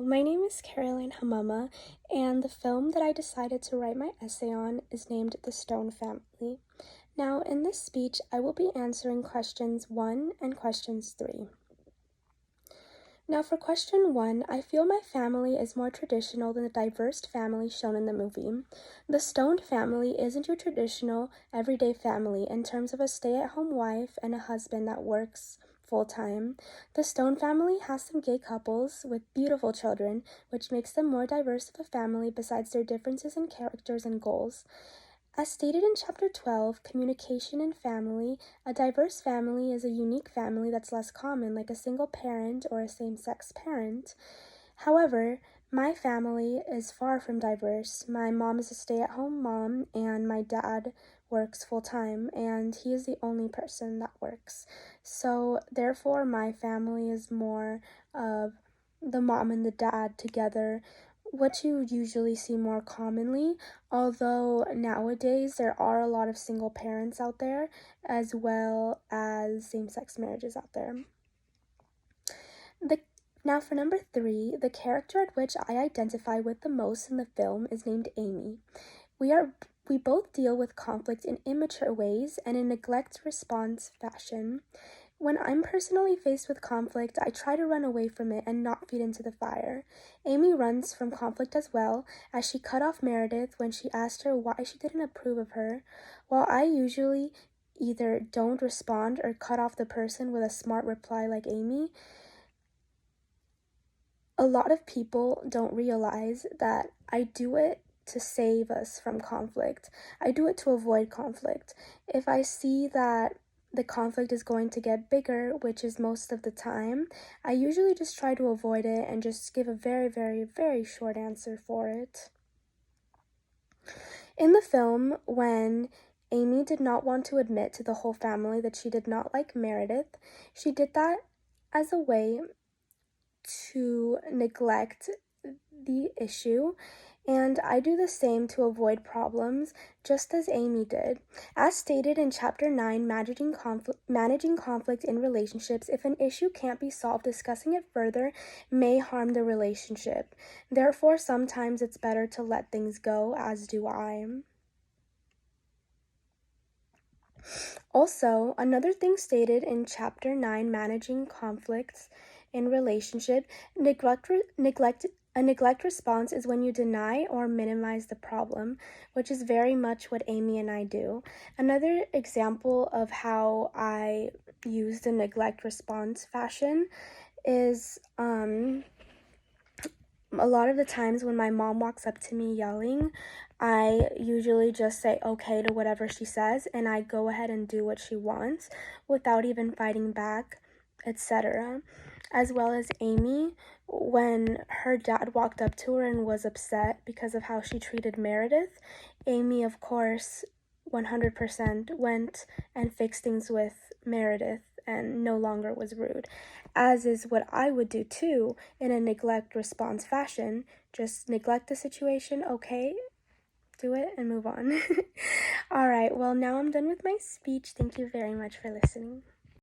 my name is Caroline Hamama, and the film that I decided to write my essay on is named The Stone Family. Now, in this speech, I will be answering questions 1 and questions 3. Now, for question 1, I feel my family is more traditional than the diverse family shown in the movie. The Stone family isn't your traditional, everyday family in terms of a stay-at-home wife and a husband that works full-time. The Stone family has some gay couples with beautiful children, which makes them more diverse of a family besides their differences in characters and goals. As stated in Chapter 12, Communication and Family, a diverse family is a unique family that's less common, like a single parent or a same-sex parent. However, my family is far from diverse. My mom is a stay-at-home mom, and my dad works full-time, and he is the only person that works. So, therefore, my family is more of the mom and the dad together, what you usually see more commonly, although nowadays there are a lot of single parents out there, as well as same-sex marriages out there. Now for number 3, the character at which I identify with the most in the film is named Amy. We both deal with conflict in immature ways and in neglect response fashion. When I'm personally faced with conflict, I try to run away from it and not feed into the fire. Amy runs from conflict as well, as she cut off Meredith when she asked her why she didn't approve of her, while I usually either don't respond or cut off the person with a smart reply like Amy. A lot of people don't realize that I do it to save us from conflict. I do it to avoid conflict. If I see that the conflict is going to get bigger, which is most of the time, I usually just try to avoid it and just give a very, very, very short answer for it. In the film, when Amy did not want to admit to the whole family that she did not like Meredith, she did that as a way to neglect the issue, and I do the same to avoid problems, just as Amy did. As stated in Chapter 9, Managing Conflict in Relationships, if an issue can't be solved, discussing it further may harm the relationship. Therefore, sometimes it's better to let things go, as do I. Also, another thing stated in Chapter 9, Managing Conflicts in Relationship, a neglect response is when you deny or minimize the problem, which is very much what Amy and I do. Another example of how I use the neglect response fashion is a lot of the times when my mom walks up to me yelling, I usually just say okay to whatever she says, and I go ahead and do what she wants without even fighting back, etc. As well as Amy, when her dad walked up to her and was upset because of how she treated Meredith, Amy, of course, 100% went and fixed things with Meredith and no longer was rude, as is what I would do too in a neglect response fashion. Just neglect the situation, okay, do it and move on. All right, well, now I'm done with my speech. Thank you very much for listening.